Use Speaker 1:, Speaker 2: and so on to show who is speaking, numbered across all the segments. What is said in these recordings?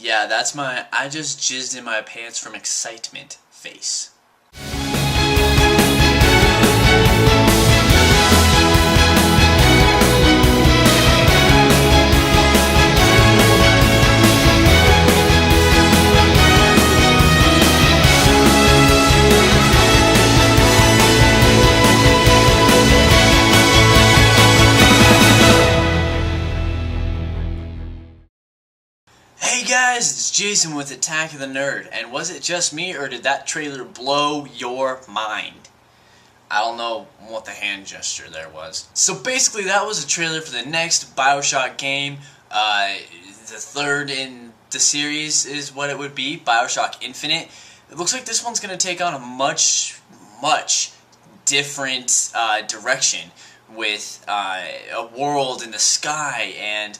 Speaker 1: Yeah, that's my I just jizzed in my pants from excitement face. Hey guys, it's Jason with Attack of the Nerd, and was it just me or did that trailer blow your mind? I don't know what the hand gesture there was. So basically that was a trailer for the next Bioshock game. The third in the series is what it would be, Bioshock Infinite. It looks like this one's going to take on a much different direction with a world in the sky and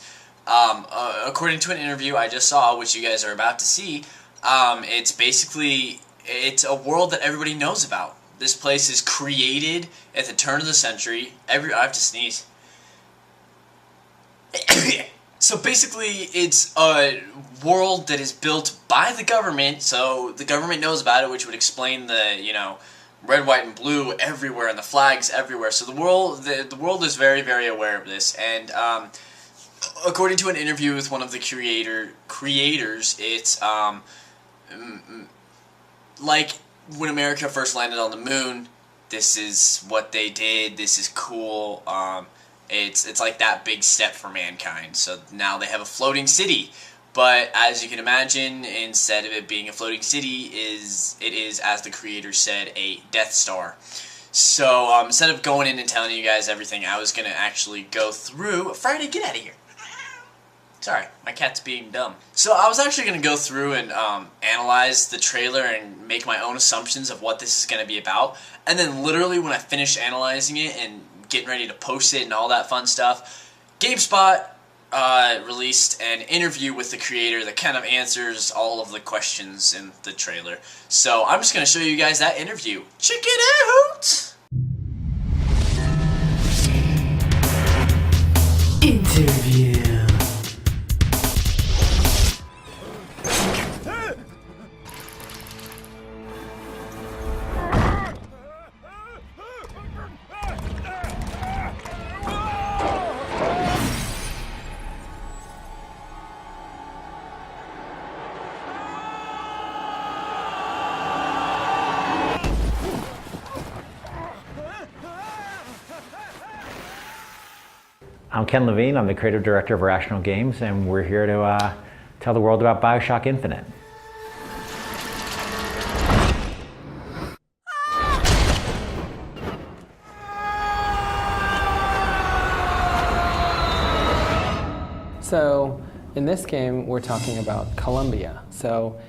Speaker 1: according to an interview I just saw, which you guys are about to see, it's a world that everybody knows about. This place is created at the turn of the century. I have to sneeze. So basically, it's a world that is built by the government, so the government knows about it, which would explain the, red, white, and blue everywhere and the flags everywhere. So the world is very, very aware of this, and according to an interview with one of the creators, it's like when America first landed on the moon. This is what they did. This is cool. It's like that big step for mankind. So now they have a floating city. But as you can imagine, instead of it being a floating city, it is, as the creator said, a Death Star. So instead of going in and telling you guys everything, I was going to actually go through... Friday, get out of here! Sorry, my cat's being dumb. So I was actually going to go through and analyze the trailer and make my own assumptions of what this is going to be about. And then literally when I finished analyzing it and getting ready to post it and all that fun stuff, GameSpot released an interview with the creator that kind of answers all of the questions in the trailer. So I'm just going to show you guys that interview. Check it out!
Speaker 2: Interview. I'm Ken Levine, I'm the creative director of Irrational Games, and we're here to tell the world about Bioshock Infinite.
Speaker 3: So, in this game, we're talking about Colombia. So,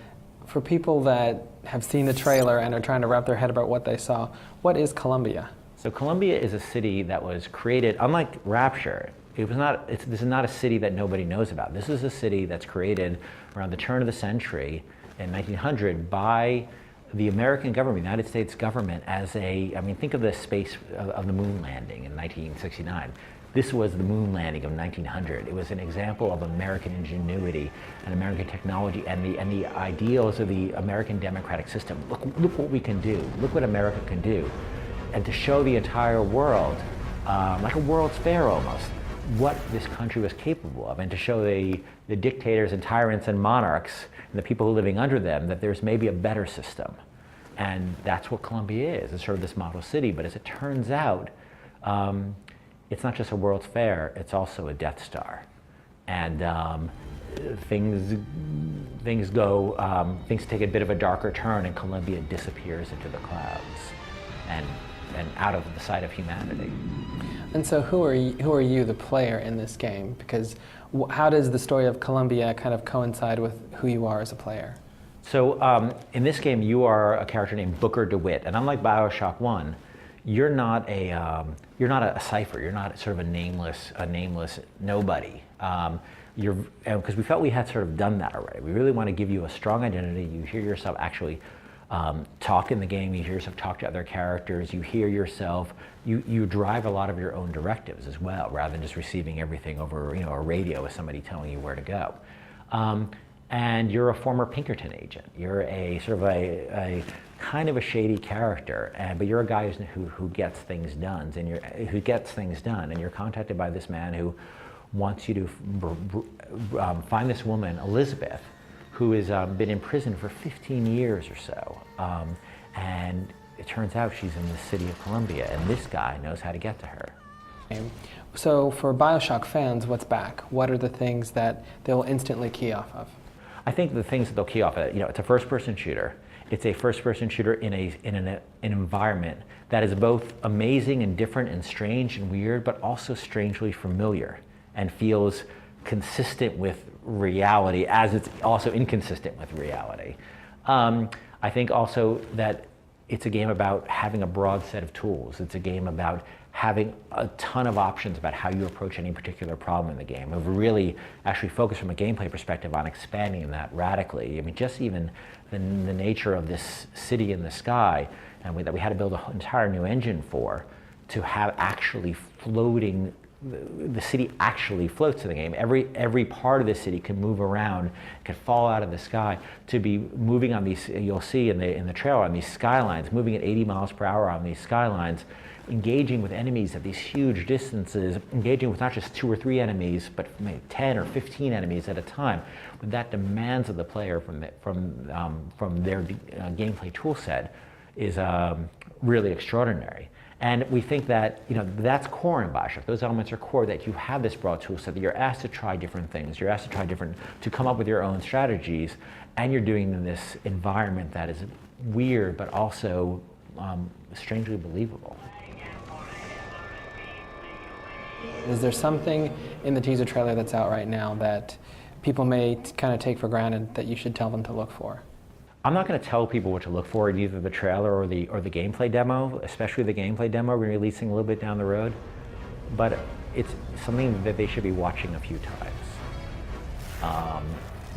Speaker 3: for people that have seen the trailer and are trying to wrap their head about what they saw, what is Colombia?
Speaker 2: So Colombia is a city that was created, unlike Rapture, this is not a city that nobody knows about. This is a city that's created around the turn of the century in 1900 by the American government, the United States government, think of the space of the moon landing in 1969. This was the moon landing of 1900. It was an example of American ingenuity and American technology and the ideals of the American democratic system. Look what we can do. Look what America can do. And to show the entire world, like a World's Fair almost, what this country was capable of, and to show the dictators and tyrants and monarchs and the people living under them that there's maybe a better system. And that's what Colombia is. It's sort of this model city, but as it turns out, it's not just a World's Fair, it's also a Death Star. And things take a bit of a darker turn, and Colombia disappears into the clouds and out of the sight of humanity.
Speaker 3: And so who are you, the player in this game? Because how does the story of Colombia kind of coincide with who you are as a player?
Speaker 2: So in this game, you are a character named Booker DeWitt, and unlike Bioshock 1, you're not a cipher. You're not sort of a nameless nobody. Because we felt we had sort of done that already. We really want to give you a strong identity. You hear yourself actually talk in the game. You hear yourself talk to other characters. You hear yourself. You drive a lot of your own directives as well, rather than just receiving everything over a radio with somebody telling you where to go. and you're a former Pinkerton agent. You're a sort of a kind of a shady character, but you're a guy who gets things done, and you're contacted by this man who wants you to find this woman, Elizabeth, who has been in prison for 15 years or so, and it turns out she's in the city of Columbia, and this guy knows how to get to her.
Speaker 3: So for Bioshock fans, what's back? What are the things that they'll instantly key off of?
Speaker 2: I think the things that they'll key off of, it's a first-person shooter. It's a first-person shooter in an environment that is both amazing and different and strange and weird, but also strangely familiar and feels consistent with reality as it's also inconsistent with reality. I think also that it's a game about having a broad set of tools. It's a game about having a ton of options about how you approach any particular problem in the game. We've really actually focused from a gameplay perspective on expanding that radically. I mean, just even the nature of this city in the sky, and that we had to build an entire new engine for, to have actually floating, the city actually floats in the game. Every part of the city can move around, can fall out of the sky, to be moving on these, you'll see in the trailer, on these skylines, moving at 80 miles per hour on these skylines, engaging with enemies at these huge distances, engaging with not just 2 or 3 enemies, but maybe 10 or 15 enemies at a time. What that demands of the player from their gameplay tool set is really extraordinary. And we think that that's core in Bioshock. Those elements are core, that you have this broad tool set, that you're asked to try different things. You're asked to come up with your own strategies, and you're doing it in this environment that is weird, but also strangely believable.
Speaker 3: Is there something in the teaser trailer that's out right now that people may kind of take for granted that you should tell them to look for?
Speaker 2: I'm not going to tell people what to look for in either the trailer or the gameplay demo, especially the gameplay demo we're releasing a little bit down the road. But it's something that they should be watching a few times.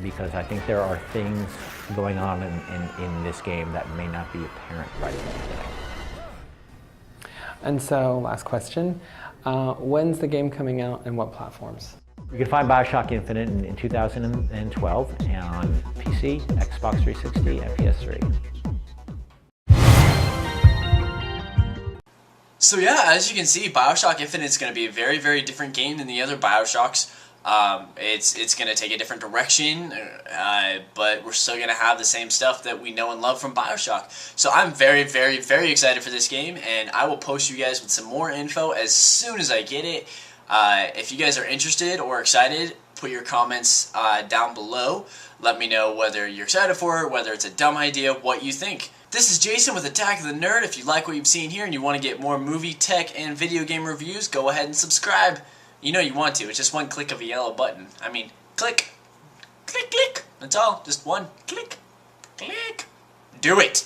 Speaker 2: Because I think there are things going on in this game that may not be apparent right away.
Speaker 3: And so, last question. When's the game coming out and what platforms?
Speaker 2: You can find Bioshock Infinite in 2012 on PC, Xbox 360, and PS3.
Speaker 1: So yeah, as you can see, Bioshock Infinite is going to be a very, very different game than the other Bioshocks. It's going to take a different direction, but we're still going to have the same stuff that we know and love from Bioshock. So I'm very, very, very excited for this game, and I will post you guys with some more info as soon as I get it. If you guys are interested or excited, put your comments down below. Let me know whether you're excited for it, whether it's a dumb idea, what you think. This is Jason with Attack of the Nerd. If you like what you've seen here and you want to get more movie, tech, and video game reviews, go ahead and subscribe. You know you want to. It's just one click of a yellow button. I mean, click, click, click. That's all. Just one click, click. Do it.